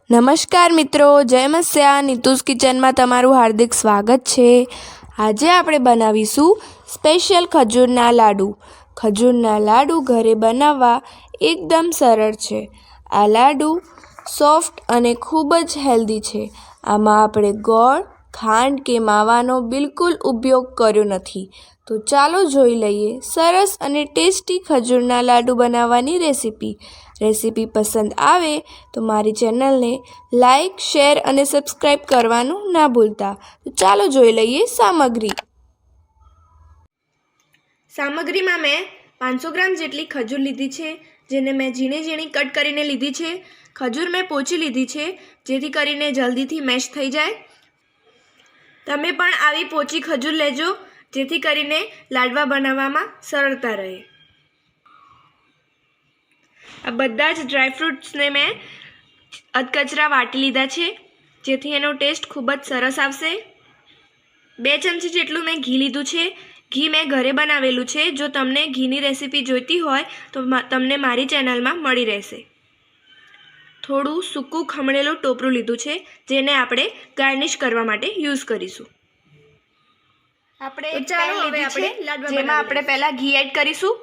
નમસ્કાર મિત્રો, જય મસ્યા. નીતુસ કિચનમાં તમારું હાર્દિક સ્વાગત છે. આજે આપણે બનાવીશું સ્પેશિયલ ખજૂરના લાડુ. ખજૂરના લાડુ ઘરે બનાવવા એકદમ સરળ છે. આ લાડુ સોફ્ટ અને ખૂબ જ હેલ્ધી છે. આમાં આપણે ગોળ, ખાંડ કે માવાનો બિલકુલ ઉપયોગ કર્યો નથી. તો ચાલો જોઈ લઈએ સરસ અને ટેસ્ટી ખજૂરના લાડુ બનાવવાની રેસીપી પસંદ આવે તો મારી ચેનલને લાઈક, શેર અને સબસ્ક્રાઈબ કરવાનું ના ભૂલતા. તો ચાલો જોઈ લઈએ સામગ્રીમાં મેં 500 ગ્રામ જેટલી ખજૂર લીધી છે, જેને મેં ઝીણી ઝીણી કટ કરીને લીધી છે. ખજૂર મેં પોચી લીધી છે, જેથી કરીને જલ્દીથી મેશ થઈ જાય. તમે પણ આવી પોચી ખજૂર લેજો, જેથી કરીને લાડવા બનાવવામાં સરળતા રહે. આ બધા જ ડ્રાયફ્રૂટ્સને મેં અધકચરા વાટી લીધા છે, જેથી એનો ટેસ્ટ ખૂબ જ સરસ આવશે. 2 ચમચી જેટલું મેં ઘી લીધું છે. ઘી મેં ઘરે બનાવેલું છે. જો તમને ઘીની રેસીપી જોઈતી હોય તો તમને મારી ચેનલમાં મળી રહેશે. થોડું સૂકું ખમણેલું ટોપરું લીધું છે, જેને આપણે ગાર્નિશ કરવા માટે યુઝ કરીશું. જેમાં આપણે પહેલાં ઘી એડ કરીશું.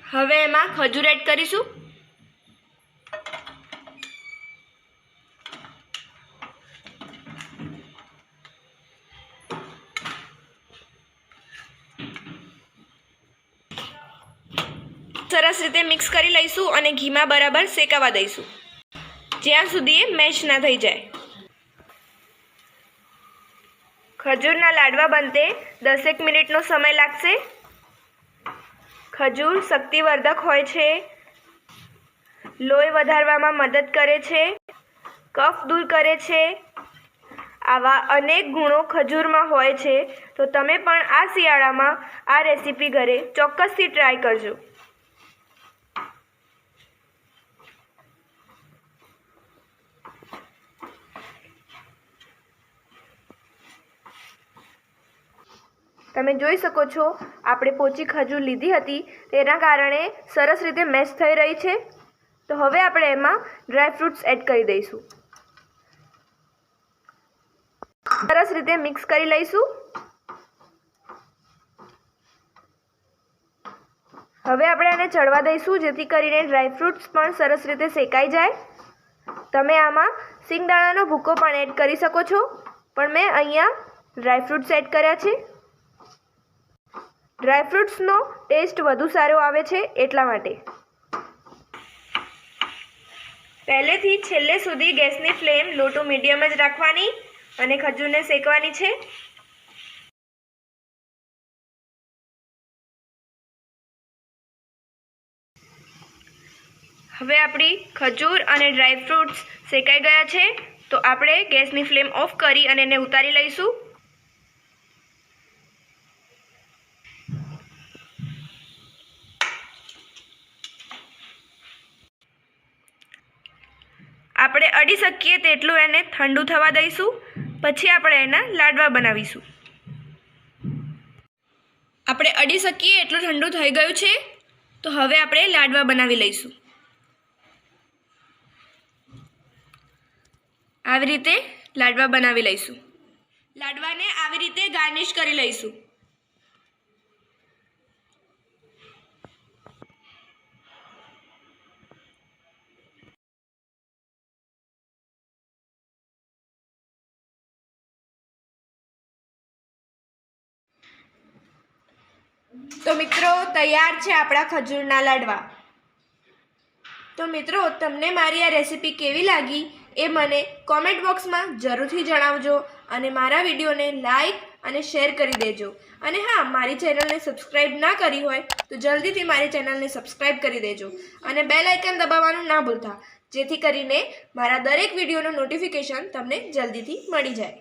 હવે એમાં ખજૂર એડ કરીશું. સરસ રીતે મિક્સ કરી લઈશું અને ઘીમાં બરાબર શેકાવા દઈશું, જ્યાં સુધી એ મેશ ના થઈ જાય. ખજૂરના લાડવા બનતે 10 મિનિટનો સમય લાગશે. ખજૂર શક્તિવર્ધક હોય છે, લોહી વધારવામાં મદદ કરે છે, કફ દૂર કરે છે. આવા અનેક ગુણો ખજૂરમાં હોય છે. તો તમે પણ આ શિયાળામાં આ રેસીપી ઘરે ચોક્કસથી ટ્રાય કરજો. તમે જોઈ શકો છો, આપણે પોચી ખજૂર લીધી હતી, તેના કારણે સરસ રીતે મેશ થઈ રહી છે. તો હવે આપણે એમાં ડ્રાયફ્રૂટ્સ એડ કરી દઈશું. સરસ રીતે મિક્સ કરી લઈશું. હવે આપણે એને ચડવા દઈશું, જેથી કરીને ડ્રાયફ્રૂટ્સ પણ સરસ રીતે શેકાઈ જાય. તમે આમાં સિંગદાણાનો ભૂકો પણ એડ કરી શકો છો, પણ મેં અહીંયા ડ્રાયફ્રૂટ્સ એડ કર્યા છે. ડ્રાયફ્રૂટ્સનો ટેસ્ટ વધુ સારો આવે છે, એટલા માટે. પહેલેથી છેલ્લે સુધી ગેસની ફ્લેમ લો ટુ મીડિયમ જ રાખવાની અને ખજૂરને શેકવાની છે. હવે આપણી ખજૂર અને ડ્રાયફ્રૂટ્સ શેકાઈ ગયા છે. તો આપણે ગેસની ફ્લેમ ઓફ કરી અને એને ઉતારી લઈશું. આપણે અડી શકીએ તેટલું એને ઠંડુ થવા દઈશું. પછી આપણે એના લાડવા બનાવીશું. આપણે અડી શકીએ એટલું ઠંડુ થઈ ગયું છે. તો હવે આપણે લાડવા બનાવી લઈશું. આવી રીતે લાડવા બનાવી લઈશું. લાડવાને આવી રીતે ગાર્નિશ કરી લઈશું. તો મિત્રો, તૈયાર છે આપણા ખજૂરના લાડવા. તો મિત્રો, તમને મારી આ રેસીપી કેવી લાગી એ મને કોમેન્ટ બોક્સમાં જરૂરથી જણાવજો અને મારા વિડીયોને લાઈક અને શેર કરી દેજો. અને હા, મારી ચેનલને સબસ્ક્રાઈબ ના કરી હોય તો જલ્દીથી મારી ચેનલને સબસ્ક્રાઈબ કરી દેજો અને બેલ આઇકન દબાવવાનું ના ભૂલતા, જેથી કરીને મારા દરેક વિડીયોનું નોટિફિકેશન તમને જલ્દીથી મળી જાય.